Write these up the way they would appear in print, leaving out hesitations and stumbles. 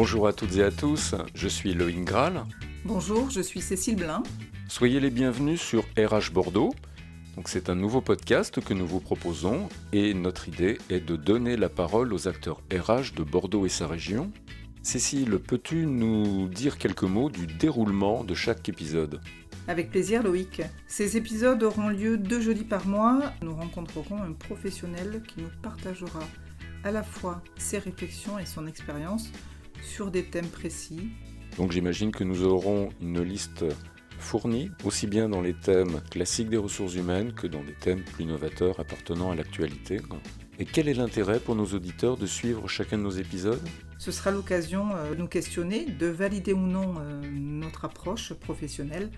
Bonjour à toutes et à tous, je suis Loïc Graal. Bonjour, je suis Cécile Blin. Soyez les bienvenus sur RH Bordeaux. Donc c'est un nouveau podcast que nous vous proposons et notre idée est de donner la parole aux acteurs RH de Bordeaux et sa région. Cécile, peux-tu nous dire quelques mots du déroulement de chaque épisode ? Avec plaisir Loïc. Ces épisodes auront lieu 2 jeudis par mois. Nous rencontrerons un professionnel qui nous partagera à la fois ses réflexions et son expérience sur des thèmes précis. Donc j'imagine que nous aurons une liste fournie, aussi bien dans les thèmes classiques des ressources humaines que dans des thèmes plus novateurs appartenant à l'actualité. Et quel est l'intérêt pour nos auditeurs de suivre chacun de nos épisodes ? Ce sera l'occasion de nous questionner, de valider ou non notre approche professionnelle.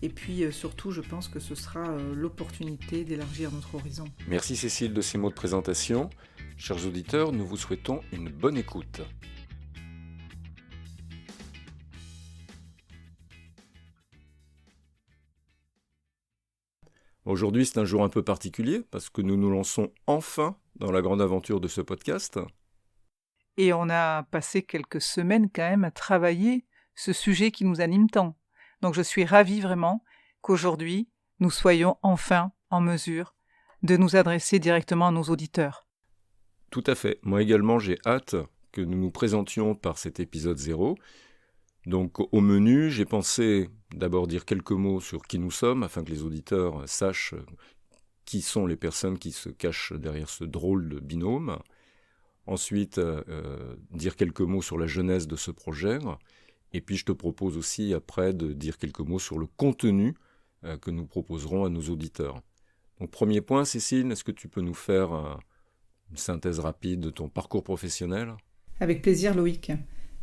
Et puis surtout, je pense que ce sera l'opportunité d'élargir notre horizon. Merci Cécile de ces mots de présentation. Chers auditeurs, nous vous souhaitons une bonne écoute. Aujourd'hui, c'est un jour un peu particulier parce que nous nous lançons enfin dans la grande aventure de ce podcast. Et on a passé quelques semaines quand même à travailler ce sujet qui nous anime tant. Donc je suis ravie vraiment qu'aujourd'hui, nous soyons enfin en mesure de nous adresser directement à nos auditeurs. Tout à fait. Moi également, j'ai hâte que nous nous présentions par cet épisode 0. Donc au menu, j'ai pensé d'abord dire quelques mots sur qui nous sommes, afin que les auditeurs sachent qui sont les personnes qui se cachent derrière ce drôle de binôme. Ensuite, dire quelques mots sur la genèse de ce projet. Et puis je te propose aussi après de dire quelques mots sur le contenu que nous proposerons à nos auditeurs. Donc premier point, Cécile, est-ce que tu peux nous faire une synthèse rapide de ton parcours professionnel ? Avec plaisir Loïc.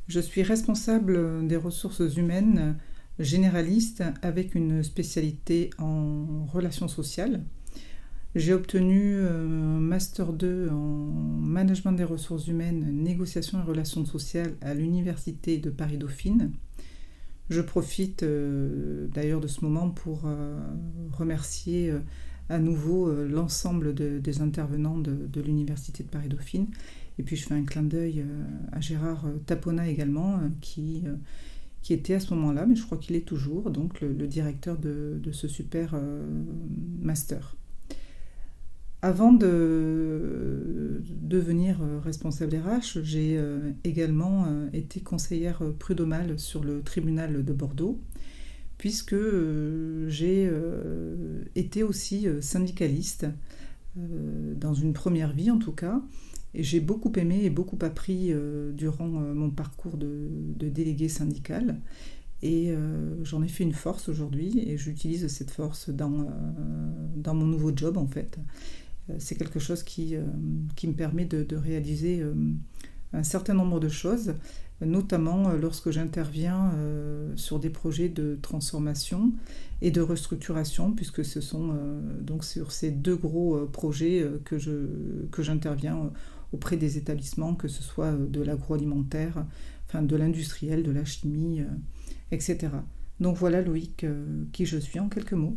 Je suis responsable des ressources humaines généraliste avec une spécialité en relations sociales. J'ai obtenu un Master 2 en management des ressources humaines, négociation et relations sociales à l'Université de Paris-Dauphine. Je profite d'ailleurs de ce moment pour remercier à nouveau l'ensemble des intervenants de l'Université de Paris-Dauphine. Et puis je fais un clin d'œil à Gérard Tapona également, qui était à ce moment-là, mais je crois qu'il est toujours, donc le directeur de ce super master. Avant de devenir responsable RH, j'ai également été conseillère prud'homale sur le tribunal de Bordeaux, puisque j'ai été aussi syndicaliste, dans une première vie en tout cas, et j'ai beaucoup aimé et beaucoup appris durant mon parcours de délégué syndical. Et j'en ai fait une force aujourd'hui et j'utilise cette force dans mon nouveau job en fait. C'est quelque chose qui me permet de réaliser un certain nombre de choses, notamment lorsque j'interviens sur des projets de transformation et de restructuration, puisque ce sont donc sur ces deux gros projets que j'interviens auprès des établissements, que ce soit de l'agroalimentaire, enfin de l'industriel, de la chimie, etc. Donc voilà Loïc, qui je suis en quelques mots.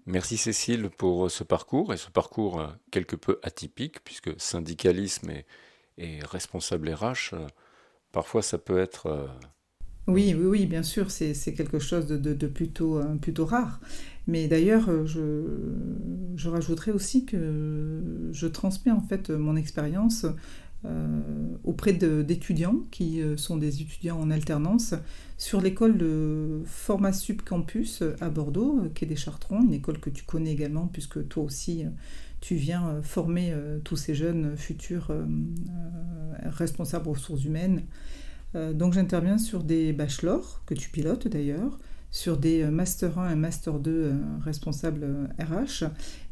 Merci Cécile pour ce parcours, et ce parcours quelque peu atypique, puisque syndicalisme et responsable RH, parfois ça peut être... Oui, bien sûr, c'est quelque chose de plutôt rare. Mais d'ailleurs, je rajouterais aussi que je transmets en fait mon expérience auprès d'étudiants qui sont des étudiants en alternance sur l'école de format subcampus à Bordeaux, quai des Chartrons, une école que tu connais également puisque toi aussi tu viens former tous ces jeunes futurs responsables ressources humaines. Donc j'interviens sur des bachelors, que tu pilotes d'ailleurs, sur des Master 1 et Master 2 responsables RH.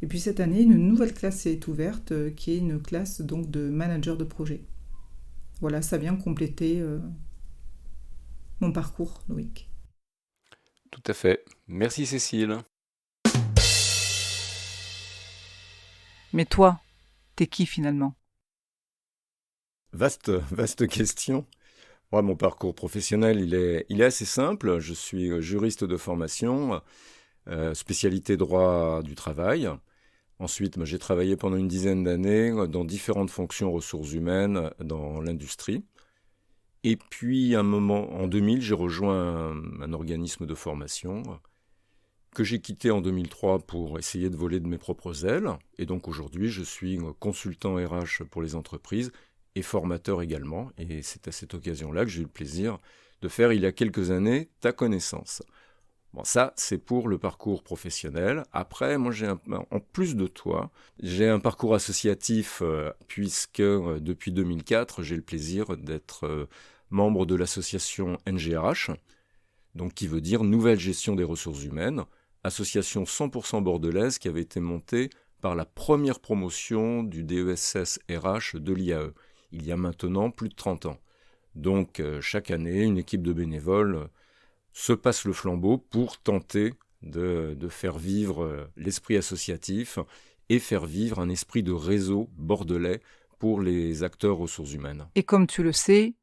Et puis cette année, une nouvelle classe est ouverte, qui est une classe donc, de manager de projet. Voilà, ça vient compléter mon parcours, Loïc. Tout à fait. Merci Cécile. Mais toi, t'es qui finalement ? Vaste question. Moi, mon parcours professionnel, il est assez simple. Je suis juriste de formation, spécialité droit du travail. Ensuite, j'ai travaillé pendant une dizaine d'années dans différentes fonctions ressources humaines dans l'industrie. Et puis, en 2000, j'ai rejoint un organisme de formation que j'ai quitté en 2003 pour essayer de voler de mes propres ailes. Et donc aujourd'hui, je suis consultant RH pour les entreprises et formateur également. Et c'est à cette occasion-là que j'ai eu le plaisir de faire, il y a quelques années, ta connaissance. Bon, ça, c'est pour le parcours professionnel. Après, moi, en plus de toi, j'ai un parcours associatif puisque depuis 2004, j'ai le plaisir d'être membre de l'association NGRH, donc qui veut dire Nouvelle Gestion des Ressources Humaines, association 100% bordelaise qui avait été montée par la première promotion du DESS RH de l'IAE, il y a maintenant plus de 30 ans. Donc, chaque année, une équipe de bénévoles se passe le flambeau pour tenter de faire vivre l'esprit associatif et faire vivre un esprit de réseau bordelais pour les acteurs ressources humaines. Et comme tu le sais,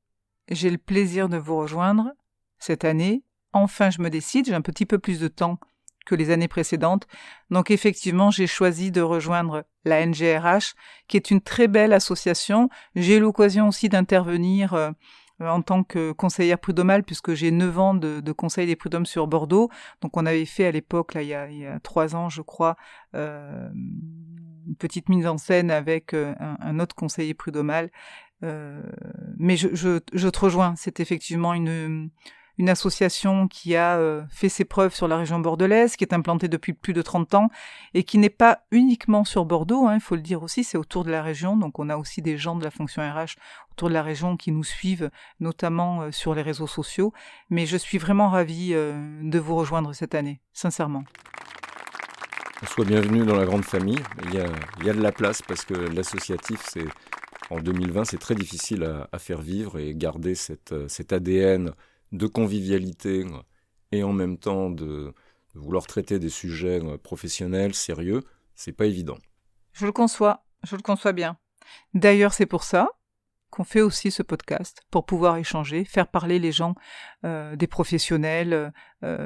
j'ai le plaisir de vous rejoindre cette année. Enfin, je me décide, j'ai un petit peu plus de temps que les années précédentes. Donc effectivement, j'ai choisi de rejoindre la NGRH, qui est une très belle association. J'ai eu l'occasion aussi d'intervenir en tant que conseillère prud'homale, puisque j'ai 9 ans de conseil des prud'hommes sur Bordeaux. Donc on avait fait à l'époque, là, il y a 3 ans, je crois, une petite mise en scène avec un autre conseiller prud'homal. Mais je te rejoins, c'est effectivement une association qui a fait ses preuves sur la région bordelaise, qui est implantée depuis plus de 30 ans et qui n'est pas uniquement sur Bordeaux, il faut le dire aussi, c'est autour de la région. Donc on a aussi des gens de la fonction RH autour de la région qui nous suivent, notamment sur les réseaux sociaux. Mais je suis vraiment ravie de vous rejoindre cette année, sincèrement. Sois bienvenue dans la grande famille. Il y a de la place parce que l'associatif, en 2020, c'est très difficile à faire vivre et garder cet ADN de convivialité et en même temps de vouloir traiter des sujets professionnels, sérieux, c'est pas évident. Je le conçois bien. D'ailleurs, c'est pour ça qu'on fait aussi ce podcast, pour pouvoir échanger, faire parler les gens des professionnels.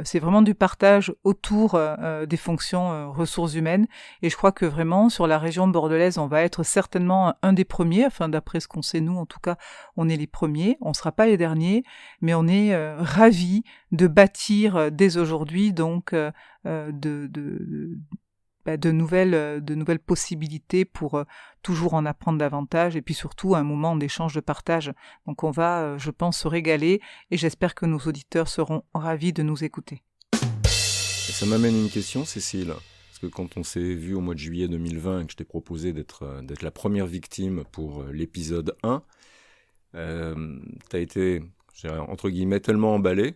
C'est vraiment du partage autour des fonctions ressources humaines. Et je crois que vraiment, sur la région bordelaise, on va être certainement un des premiers. Enfin, d'après ce qu'on sait, nous, en tout cas, on est les premiers. On ne sera pas les derniers, mais on est ravis de bâtir dès aujourd'hui donc de nouvelles possibilités pour toujours en apprendre davantage et puis surtout un moment d'échange, de partage. Donc on va, je pense, se régaler et j'espère que nos auditeurs seront ravis de nous écouter. Et ça m'amène une question, Cécile, parce que quand on s'est vu au mois de juillet 2020 et que je t'ai proposé d'être la première victime pour l'épisode 1, t'as été, entre guillemets, tellement emballé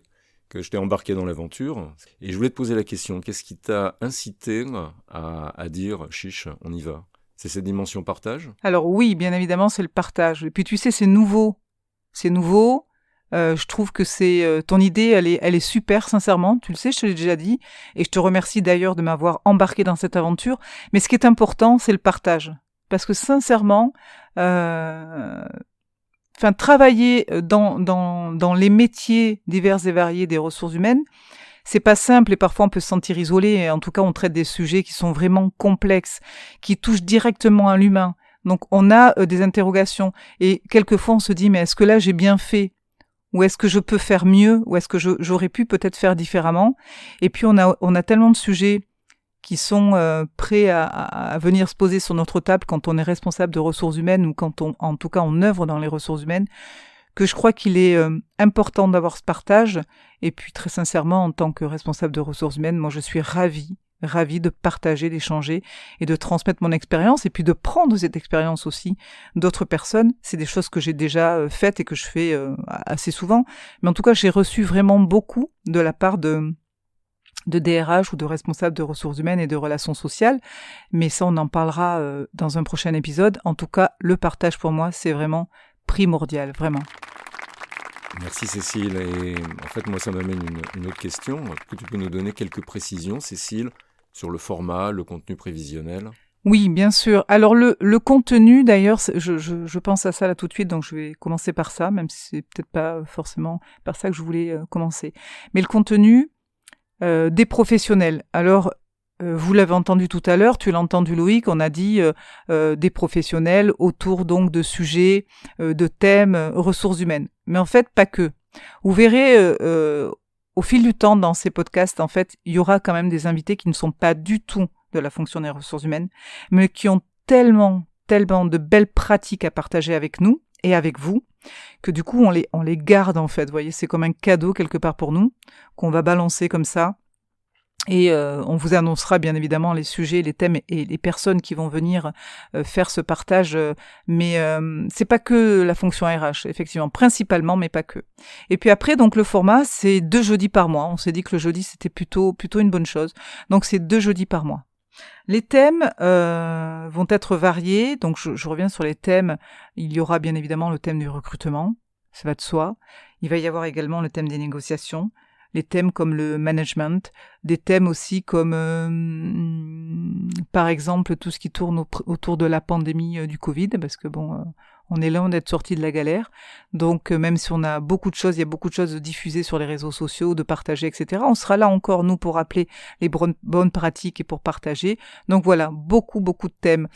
que je t'ai embarqué dans l'aventure. Et je voulais te poser la question, qu'est-ce qui t'a incité à dire « chiche, on y va » ? C'est cette dimension partage ? Alors oui, bien évidemment, c'est le partage. Et puis tu sais, c'est nouveau. Je trouve que ton idée, elle est super, sincèrement. Tu le sais, je te l'ai déjà dit. Et je te remercie d'ailleurs de m'avoir embarqué dans cette aventure. Mais ce qui est important, c'est le partage. Parce que sincèrement, travailler dans les métiers divers et variés des ressources humaines, c'est pas simple et parfois on peut se sentir isolé. Et en tout cas, on traite des sujets qui sont vraiment complexes, qui touchent directement à l'humain. Donc, on a des interrogations et quelquefois on se dit mais est-ce que là j'ai bien fait ? Ou est-ce que je peux faire mieux ? Ou est-ce que j'aurais pu peut-être faire différemment ? Et puis on a tellement de sujets qui sont prêts à venir se poser sur notre table quand on est responsable de ressources humaines ou quand en tout cas on œuvre dans les ressources humaines, que je crois qu'il est important d'avoir ce partage. Et puis très sincèrement, en tant que responsable de ressources humaines, moi je suis ravie de partager, d'échanger et de transmettre mon expérience et puis de prendre cette expérience aussi d'autres personnes. C'est des choses que j'ai déjà faites et que je fais assez souvent. Mais en tout cas, j'ai reçu vraiment beaucoup de la part de DRH ou de responsables de ressources humaines et de relations sociales. Mais ça, on en parlera dans un prochain épisode. En tout cas, le partage pour moi, c'est vraiment primordial, vraiment. Merci Cécile. Et en fait, moi, ça m'amène une autre question. Est-ce que tu peux nous donner quelques précisions, Cécile, sur le format, le contenu prévisionnel ? Oui, bien sûr. Alors le contenu, d'ailleurs, je pense à ça là tout de suite, donc je vais commencer par ça, même si c'est peut-être pas forcément par ça que je voulais commencer. Mais le contenu des professionnels. Alors, Vous l'avez entendu tout à l'heure, tu l'as entendu Loïc, on a dit des professionnels autour donc de sujets, de thèmes, ressources humaines. Mais en fait, pas que. Vous verrez au fil du temps dans ces podcasts, en fait, il y aura quand même des invités qui ne sont pas du tout de la fonction des ressources humaines, mais qui ont tellement de belles pratiques à partager avec nous et avec vous, que du coup, on les garde en fait. Vous voyez, c'est comme un cadeau quelque part pour nous, qu'on va balancer comme ça. Et on vous annoncera bien évidemment les sujets, les thèmes et les personnes qui vont venir faire ce partage. Mais c'est pas que la fonction RH, effectivement, principalement, mais pas que. Et puis après, donc le format, c'est 2 jeudis par mois. On s'est dit que le jeudi, c'était plutôt une bonne chose. Donc c'est 2 jeudis par mois. Les thèmes vont être variés. Donc je reviens sur les thèmes. Il y aura bien évidemment le thème du recrutement, ça va de soi. Il va y avoir également le thème des négociations. Les thèmes comme le management, des thèmes aussi comme, par exemple, tout ce qui tourne autour de la pandémie du Covid, parce que on est loin d'être sorti de la galère. Donc, même si on a beaucoup de choses, il y a beaucoup de choses diffusées sur les réseaux sociaux, de partager, etc. On sera là encore, nous, pour rappeler les bonnes pratiques et pour partager. Donc voilà, beaucoup de thèmes.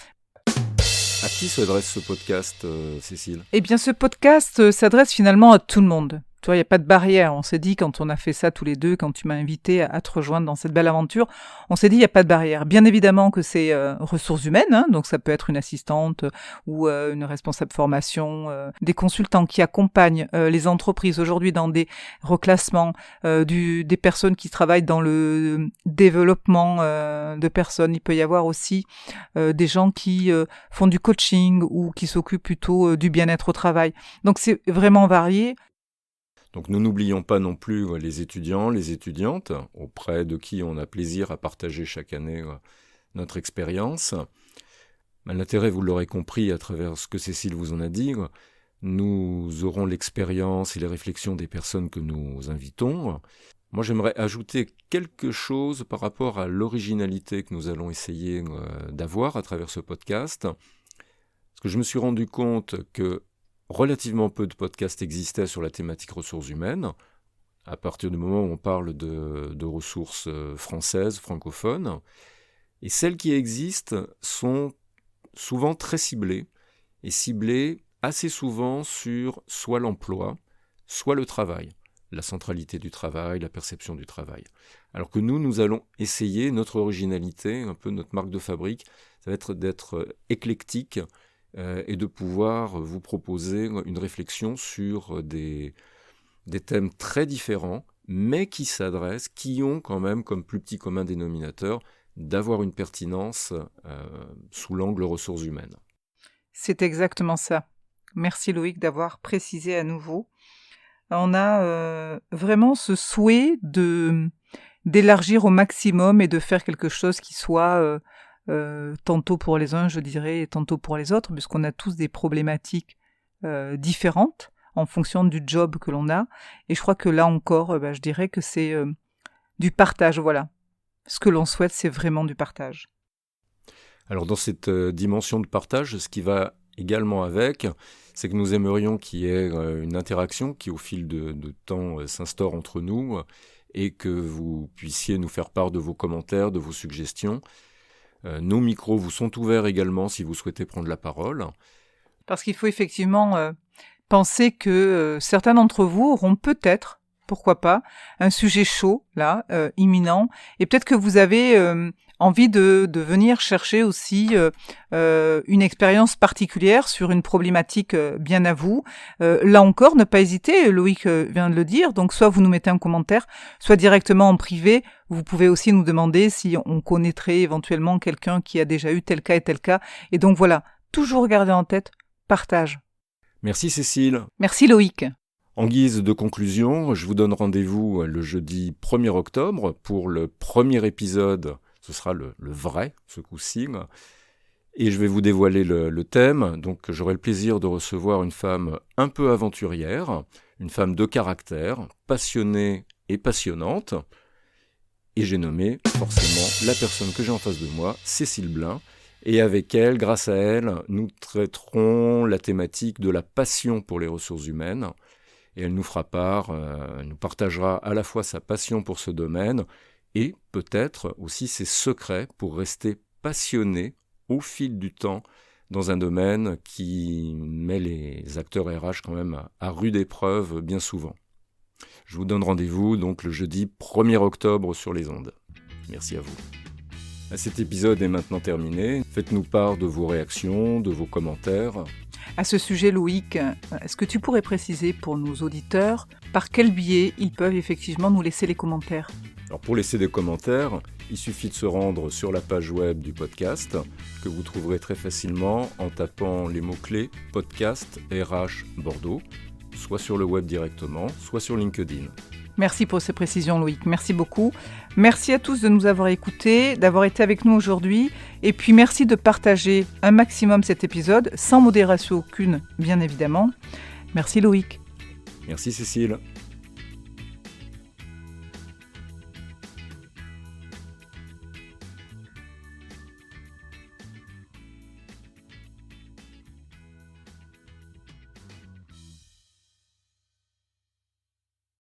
À qui s'adresse ce podcast, Cécile ? Eh bien, ce podcast s'adresse finalement à tout le monde. Tu vois, il n'y a pas de barrière. On s'est dit, quand on a fait ça tous les deux, quand tu m'as invité à te rejoindre dans cette belle aventure, on s'est dit, il n'y a pas de barrière. Bien évidemment que c'est ressources humaines, hein, donc ça peut être une assistante ou une responsable formation, des consultants qui accompagnent les entreprises aujourd'hui dans des reclassements, des personnes qui travaillent dans le développement de personnes. Il peut y avoir aussi des gens qui font du coaching ou qui s'occupent plutôt du bien-être au travail. Donc c'est vraiment varié. Donc nous n'oublions pas non plus les étudiants, les étudiantes, auprès de qui on a plaisir à partager chaque année notre expérience. L'intérêt, vous l'aurez compris à travers ce que Cécile vous en a dit, nous aurons l'expérience et les réflexions des personnes que nous invitons. Moi, j'aimerais ajouter quelque chose par rapport à l'originalité que nous allons essayer d'avoir à travers ce podcast. Parce que je me suis rendu compte que relativement peu de podcasts existaient sur la thématique ressources humaines, à partir du moment où on parle de ressources françaises, francophones. Et celles qui existent sont souvent très ciblées, et ciblées assez souvent sur soit l'emploi, soit le travail, la centralité du travail, la perception du travail. Alors que nous allons essayer, notre originalité, un peu notre marque de fabrique, ça va être d'être éclectique, et de pouvoir vous proposer une réflexion sur des thèmes très différents, mais qui s'adressent, qui ont quand même comme plus petit commun dénominateur d'avoir une pertinence sous l'angle ressources humaines. C'est exactement ça. Merci Loïc d'avoir précisé à nouveau. On a vraiment ce souhait d'élargir au maximum et de faire quelque chose qui soit tantôt pour les uns, je dirais, et tantôt pour les autres, puisqu'on a tous des problématiques différentes en fonction du job que l'on a. Et je crois que là encore, je dirais que c'est du partage, voilà. Ce que l'on souhaite, c'est vraiment du partage. Alors dans cette dimension de partage, ce qui va également avec, c'est que nous aimerions qu'il y ait une interaction qui au fil de temps s'instaure entre nous et que vous puissiez nous faire part de vos commentaires, de vos suggestions. Nos micros vous sont ouverts également si vous souhaitez prendre la parole. Parce qu'il faut effectivement penser que certains d'entre vous auront peut-être, pourquoi pas, un sujet chaud, là, imminent, et peut-être que vous avez envie de venir chercher aussi une expérience particulière sur une problématique bien à vous. Là encore, ne pas hésiter, Loïc vient de le dire, donc soit vous nous mettez un commentaire, soit directement en privé, vous pouvez aussi nous demander si on connaîtrait éventuellement quelqu'un qui a déjà eu tel cas et tel cas. Et donc voilà, toujours garder en tête, partage. Merci Cécile. Merci Loïc. En guise de conclusion, je vous donne rendez-vous le jeudi 1er octobre pour le premier épisode. Ce sera le vrai, ce coup-ci. Et je vais vous dévoiler le thème. Donc j'aurai le plaisir de recevoir une femme un peu aventurière, une femme de caractère, passionnée et passionnante. Et j'ai nommé forcément la personne que j'ai en face de moi, Cécile Blin. Et avec elle, grâce à elle, nous traiterons la thématique de la passion pour les ressources humaines. Et elle nous fera part, elle nous partagera à la fois sa passion pour ce domaine et peut-être aussi ses secrets pour rester passionné au fil du temps dans un domaine qui met les acteurs RH quand même à rude épreuve bien souvent. Je vous donne rendez-vous donc le jeudi 1er octobre sur les ondes. Merci à vous. Cet épisode est maintenant terminé. Faites-nous part de vos réactions, de vos commentaires. À ce sujet, Loïc, est-ce que tu pourrais préciser pour nos auditeurs par quel biais ils peuvent effectivement nous laisser les commentaires ? Alors pour laisser des commentaires, il suffit de se rendre sur la page web du podcast, que vous trouverez très facilement en tapant les mots-clés « podcast RH Bordeaux », soit sur le web directement, soit sur LinkedIn. Merci pour ces précisions, Loïc. Merci beaucoup. Merci à tous de nous avoir écoutés, d'avoir été avec nous aujourd'hui. Et puis merci de partager un maximum cet épisode, sans modération aucune, bien évidemment. Merci, Loïc. Merci, Cécile.